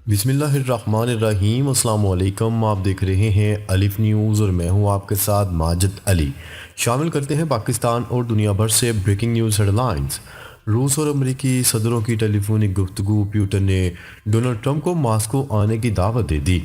بسم اللہ الرحمن الرحیم۔ السلام علیکم، آپ دیکھ رہے ہیں الف نیوز اور میں ہوں آپ کے ساتھ ماجد علی۔ شامل کرتے ہیں پاکستان اور دنیا بھر سے بریکنگ نیوز ہیڈ لائنز۔ روس اور امریکی صدروں کی ٹیلی فونک گفتگو، پیوٹن نے ڈونلڈ ٹرمپ کو ماسکو آنے کی دعوت دے دی۔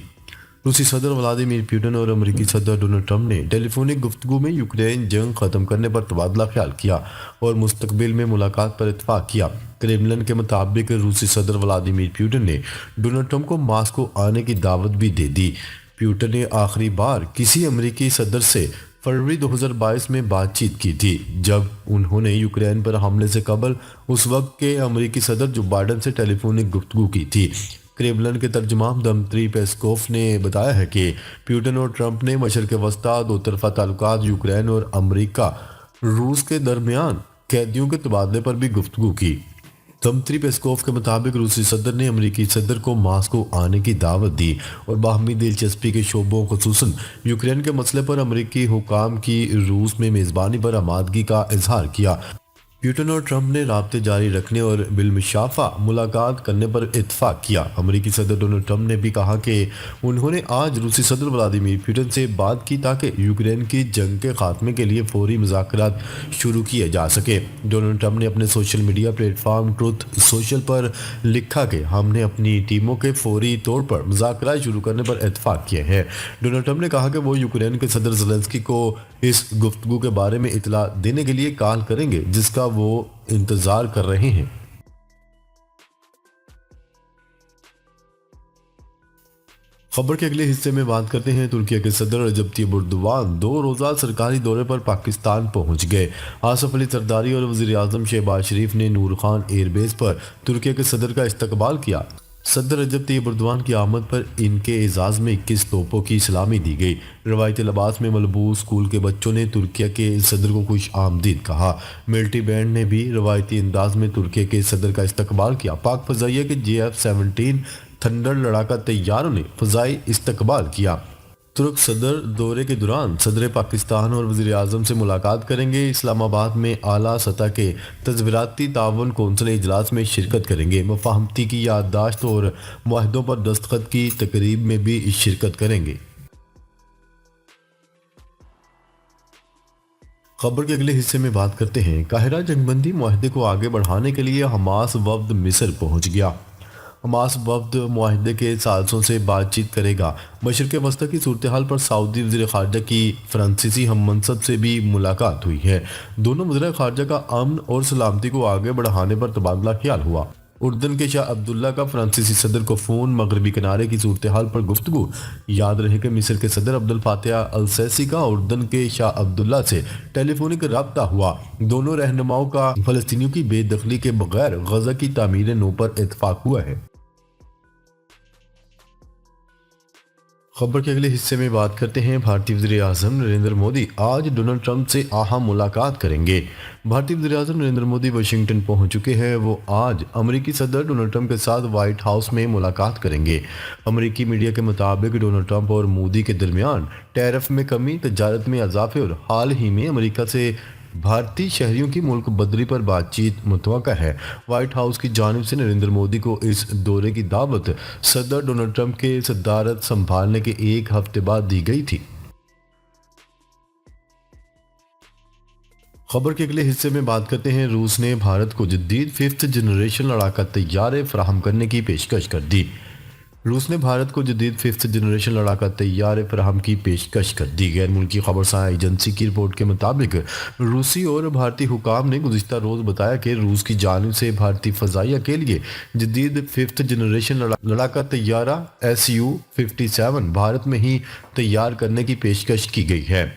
روسی صدر ولادیمیر پیوٹن اور امریکی صدر ڈونلڈ ٹرمپ نے ٹیلی فونک گفتگو میں یوکرین جنگ ختم کرنے پر تبادلہ خیال کیا اور مستقبل میں ملاقات پر اتفاق کیا۔ کریملن کے مطابق روسی صدر ولادیمیر پیوٹن نے ڈونلڈ ٹرمپ کو ماسکو آنے کی دعوت بھی دے دی۔ پیوٹن نے آخری بار کسی امریکی صدر سے فروری 2022 میں بات چیت کی تھی، جب انہوں نے یوکرین پر حملے سے قبل اس وقت کے امریکی صدر جو بائیڈن سے ٹیلی فونک گفتگو کی تھی۔ کریملن کے ترجمان دمتری پیسکوف نے بتایا ہے کہ پیوٹن اور ٹرمپ نے مشرق وسطیٰ دو طرفہ تعلقات، یوکرین اور امریکہ روس کے درمیان قیدیوں کے تبادلے پر بھی گفتگو کی۔ دمتری پیسکوف کے مطابق روسی صدر نے امریکی صدر کو ماسکو آنے کی دعوت دی اور باہمی دلچسپی کے شعبوں خصوصاً یوکرین کے مسئلے پر امریکی حکام کی روس میں میزبانی پر آمادگی کا اظہار کیا۔ پیوٹن اور ٹرمپ نے رابطے جاری رکھنے اور بالمشافہ ملاقات کرنے پر اتفاق کیا۔ امریکی صدر ڈونلڈ ٹرمپ نے بھی کہا کہ انہوں نے آج روسی صدر ولادیمیر پیوٹن سے بات کی تاکہ یوکرین کی جنگ کے خاتمے کے لیے فوری مذاکرات شروع کیے جا سکے۔ ڈونلڈ ٹرمپ نے اپنے social media platform Truth Social پر لکھا کہ ہم نے اپنی ٹیموں کے فوری طور پر مذاکرات شروع کرنے پر اتفاق کیا ہے۔ ڈونلڈ ٹرمپ نے کہا کہ وہ یوکرین کے صدر زیلنسکی کو اس گفتگو کے بارے میں اطلاع دینے کے لیے کال کریں گے جس کا وہ انتظار کر رہے ہیں۔ خبر کے اگلے حصے میں بات کرتے ہیں ترکیہ کے صدر رجب طیب اردوان 2 روزہ سرکاری دورے پر پاکستان پہنچ گئے۔ آصف علی زرداری اور وزیر اعظم شہباز شریف نے نور خان ایئر بیس پر ترکیہ کے صدر کا استقبال کیا۔ صدر رجب طیب اردوان کی آمد پر ان کے اعزاز میں 21 توپوں کی سلامی دی گئی۔ روایتی لباس میں ملبوس اسکول کے بچوں نے ترکیہ کے صدر کو خوش آمدید کہا۔ ملٹری بینڈ نے بھی روایتی انداز میں ترکیہ کے صدر کا استقبال کیا۔ پاک فضائیہ کے JF-17 تھنڈر لڑاکا طیاروں نے فضائی استقبال کیا۔ ترک صدر دورے کے دوران صدر پاکستان اور وزیر اعظم سے ملاقات کریں گے۔ اسلام آباد میں اعلیٰ سطح کے تصویراتی تعاون کونسل اجلاس میں شرکت کریں گے۔ مفاہمتی کی یادداشت اور معاہدوں پر دستخط کی تقریب میں بھی شرکت کریں گے۔ خبر کے اگلے حصے میں بات کرتے ہیں قاہرہ جنگ بندی معاہدے کو آگے بڑھانے کے لیے حماس وفد مصر پہنچ گیا۔ حماس وفد معاہدے کے ثالثوں سے بات چیت کرے گا۔ مشرق وسطیٰ کی صورتحال پر سعودی وزیر خارجہ کی فرانسیسی ہم منصب سے بھی ملاقات ہوئی ہے۔ دونوں وزراء خارجہ کا امن اور سلامتی کو آگے بڑھانے پر تبادلہ خیال ہوا۔ اردن کے شاہ عبداللہ کا فرانسیسی صدر کو فون، مغربی کنارے کی صورتحال پر گفتگو۔ یاد رہے کہ مصر کے صدر عبد الفاتح السیسی کا اردن کے شاہ عبداللہ سے ٹیلی فونک رابطہ ہوا۔ دونوں رہنماؤں کا فلسطینیوں کی بے دخلی کے بغیر غزہ کی تعمیر نو پر اتفاق ہوا ہے۔ خبر کے اگلے حصے میں بات کرتے ہیں بھارتی وزیر اعظم نریندر مودی آج ڈونلڈ ٹرمپ سے اہم ملاقات کریں گے۔ بھارتی وزیر اعظم نریندر مودی واشنگٹن پہنچ چکے ہیں۔ وہ آج امریکی صدر ڈونلڈ ٹرمپ کے ساتھ وائٹ ہاؤس میں ملاقات کریں گے۔ امریکی میڈیا کے مطابق ڈونلڈ ٹرمپ اور مودی کے درمیان ٹیرف میں کمی، تجارت میں اضافے اور حال ہی میں امریکہ سے بھارتی شہریوں کی ملک بدری پر بات چیت متوقع ہے۔ وائٹ ہاؤس کی جانب سے نریندر مودی کو اس دورے کی دعوت صدر ڈونلڈ ٹرمپ کے صدارت سنبھالنے کے ایک ہفتے بعد دی گئی تھی۔ خبر کے اگلے حصے میں بات کرتے ہیں روس نے بھارت کو جدید 5th جنریشن لڑاکا طیارے فراہم کرنے کی پیشکش کر دی۔ روس نے بھارت کو جدید 5th جنریشن لڑاکا طیارے فراہم کی پیشکش کر دی۔ غیر ملکی خبرساں ایجنسی کی رپورٹ کے مطابق روسی اور بھارتی حکام نے گزشتہ روز بتایا کہ روس کی جانب سے بھارتی فضائیہ کے لیے جدید 5th جنریشن لڑاکا طیارہ Su-57 بھارت میں ہی تیار کرنے کی پیشکش کی گئی ہے۔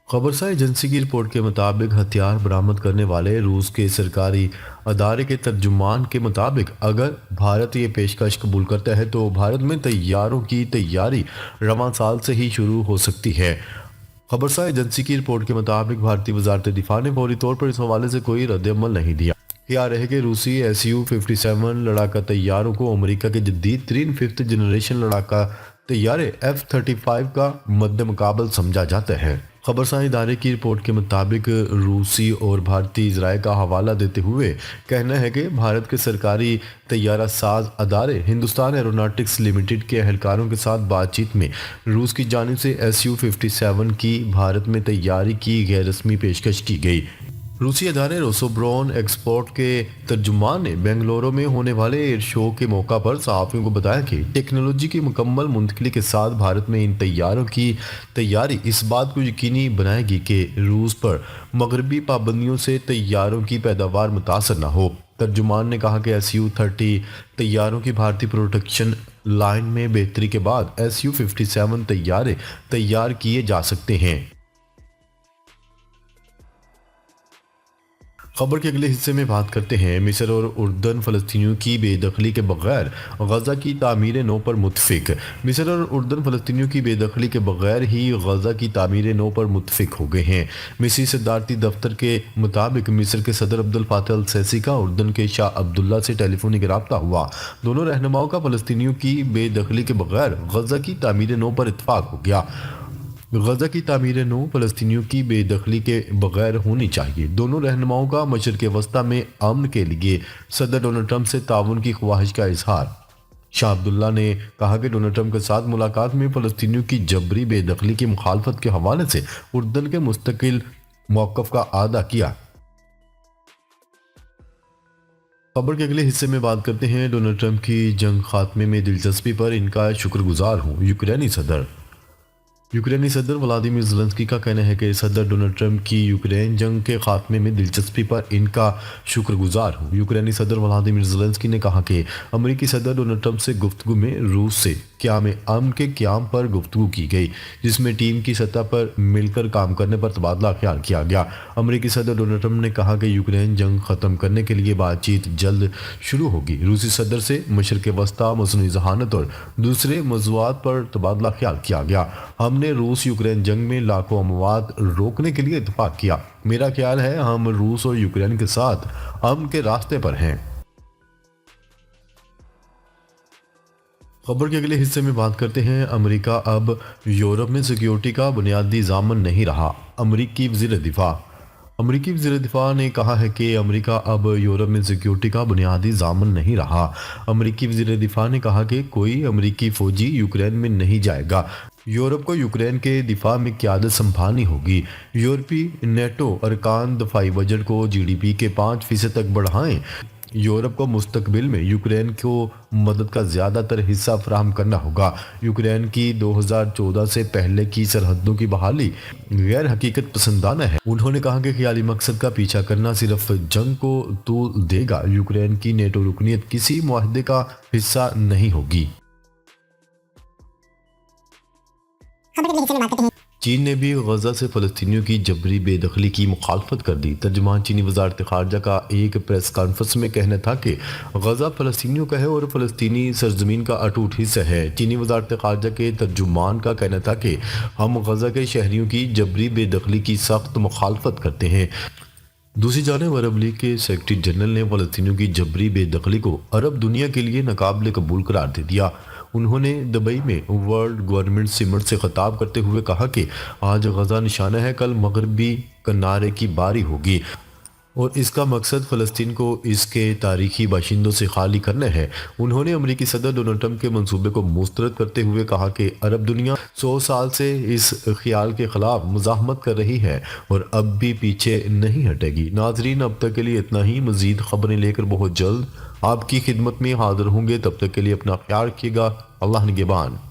خبرساں ایجنسی کی رپورٹ کے مطابق ہتھیار برآمد کرنے والے روس کے سرکاری ادارے کے ترجمان کے مطابق اگر بھارت یہ پیشکش قبول کرتا ہے تو بھارت میں طیاروں کی تیاری رواں سال سے ہی شروع ہو سکتی ہے۔ خبرساں ایجنسی کی رپورٹ کے مطابق بھارتی وزارت دفاع نے فوری طور پر اس حوالے سے کوئی رد عمل نہیں دیا۔ خیال رہے کہ روسی Su-57 لڑاکا طیاروں کو امریکہ کے جدید ترین 5th جنریشن لڑاکا طیارے F-35 کا مد مقابل سمجھا جاتا ہے۔ خبرساں ادارے کی رپورٹ کے مطابق روسی اور بھارتی ذرائع کا حوالہ دیتے ہوئے کہنا ہے کہ بھارت کے سرکاری طیارہ ساز ادارے ہندوستان ایروناٹکس لمیٹڈ کے اہلکاروں کے ساتھ بات چیت میں روس کی جانب سے SU-57 کی بھارت میں تیاری کی غیر رسمی پیشکش کی گئی۔ روسی ادارے روسوبرون ایکسپورٹ کے ترجمان نے بنگلورو میں ہونے والے ایئر شو کے موقع پر صحافیوں کو بتایا کہ ٹیکنالوجی کی مکمل منتقلی کے ساتھ بھارت میں ان طیاروں کی تیاری اس بات کو یقینی بنائے گی کہ روس پر مغربی پابندیوں سے طیاروں کی پیداوار متاثر نہ ہو۔ ترجمان نے کہا کہ SU-30 طیاروں کی بھارتی پروڈکشن لائن میں بہتری کے بعد SU-57 طیارے تیار کیے جا سکتے ہیں۔ خبر کے اگلے حصے میں بات کرتے ہیں مصر اور اردن فلسطینیوں کی بے دخلی کے بغیر غزہ کی تعمیر نو پر متفق۔ مصر اور اردن فلسطینیوں کی بے دخلی کے بغیر ہی غزہ کی تعمیر نو پر متفق ہو گئے ہیں۔ مصری صدارتی دفتر کے مطابق مصر کے صدر عبد الفاتح السیسی کا اردن کے شاہ عبداللہ سے ٹیلی فونک رابطہ ہوا۔ دونوں رہنماؤں کا فلسطینیوں کی بے دخلی کے بغیر غزہ کی تعمیر نو پر اتفاق ہو گیا۔ غزہ کی تعمیر نو فلسطینیوں کی بے دخلی کے بغیر ہونی چاہیے۔ دونوں رہنماؤں کا مشرق وسطیٰ میں امن کے لیے صدر ڈونلڈ ٹرمپ سے تعاون کی خواہش کا اظہار۔ شاہ عبداللہ نے کہا کہ ڈونلڈ ٹرمپ کے ساتھ ملاقات میں فلسطینیوں کی جبری بے دخلی کی مخالفت کے حوالے سے اردن کے مستقل موقف کا اعادہ کیا۔ خبر کے اگلے حصے میں بات کرتے ہیں ڈونلڈ ٹرمپ کی جنگ خاتمے میں دلچسپی پر ان کا شکر گزار ہوں۔ یوکرینی صدر ولادیمیر زیلنسکی کا کہنا ہے کہ صدر ڈونلڈ ٹرمپ کی یوکرین جنگ کے خاتمے میں دلچسپی پر ان کا شکر گزار ہوں۔ یوکرینی صدر ولادیمیر زیلنسکی نے کہا کہ امریکی صدر ڈونلڈ ٹرمپ سے گفتگو میں روس سے قیام امن کے قیام پر گفتگو کی گئی، جس میں ٹیم کی سطح پر مل کر کام کرنے پر تبادلہ خیال کیا گیا۔ امریکی صدر ڈونلڈ ٹرمپ نے کہا کہ یوکرین جنگ ختم کرنے کے لیے بات چیت جلد شروع ہوگی۔ روسی صدر سے مشرق وسطیٰ، مصنوعی ذہانت اور دوسرے موضوعات پر تبادلہ خیال کیا گیا۔ ہم نے روس یوکرین جنگ میں لاکھوں اموات روکنے کے لیے اتفاق کیا۔ میرا خیال ہے ہم روس اور یوکرین کے ساتھ امن کے راستے پر ہیں۔ خبر کے اگلے حصے میں بات کرتے ہیں امریکہ اب یورپ میں سیکیورٹی کا بنیادی ضامن نہیں رہا۔ امریکی وزیر دفاع نے کہا ہے کہ امریکہ اب یورپ میں سیکیورٹی کا بنیادی ضامن نہیں رہا۔ امریکی وزیر دفاع نے کہا کہ کوئی امریکی فوجی یوکرین میں نہیں جائے گا۔ یورپ کو یوکرین کے دفاع میں قیادت سنبھالنی ہوگی۔ یورپی نیٹو ارکان دفاعی بجٹ کو GDP کے 5% تک بڑھائیں۔ یورپ کو مستقبل میں یوکرین کو مدد کا زیادہ تر حصہ فراہم کرنا ہوگا۔ یوکرین کی 2014 سے پہلے کی سرحدوں کی بحالی غیر حقیقت پسندانہ ہے۔ انہوں نے کہا کہ خیالی مقصد کا پیچھا کرنا صرف جنگ کو طول دے گا۔ یوکرین کی نیٹو رکنیت کسی معاہدے کا حصہ نہیں ہوگی۔ چین نے بھی غزہ سے فلسطینیوں کی جبری بے دخلی کی مخالفت کر دی۔ ترجمان چینی وزارت خارجہ کا ایک پریس کانفرنس میں کہنا تھا کہ غزہ فلسطینیوں کا ہے اور فلسطینی سرزمین کا اٹوٹ حصہ ہے۔ چینی وزارت خارجہ کے ترجمان کا کہنا تھا کہ ہم غزہ کے شہریوں کی جبری بے دخلی کی سخت مخالفت کرتے ہیں۔ دوسری جانب عرب لیگ کے سیکرٹری جنرل نے فلسطینیوں کی جبری بے دخلی کو عرب دنیا کے لیے ناقابل قبول قرار دے دیا۔ انہوں نے دبئی میں ورلڈ گورنمنٹ سمٹ سے خطاب کرتے ہوئے کہا کہ آج غزہ نشانہ ہے، کل مغربی کنارے کی باری ہوگی اور اس کا مقصد فلسطین کو اس کے تاریخی باشندوں سے خالی کرنا ہے۔ انہوں نے امریکی صدر ڈونلڈ ٹرمپ کے منصوبے کو مسترد کرتے ہوئے کہا کہ عرب دنیا 100 سال سے اس خیال کے خلاف مزاحمت کر رہی ہے اور اب بھی پیچھے نہیں ہٹے گی۔ ناظرین، اب تک کے لیے اتنا ہی۔ مزید خبریں لے کر بہت جلد آپ کی خدمت میں حاضر ہوں گے۔ تب تک کے لیے اپنا خیال رکھیے گا۔ اللہ نگہبان۔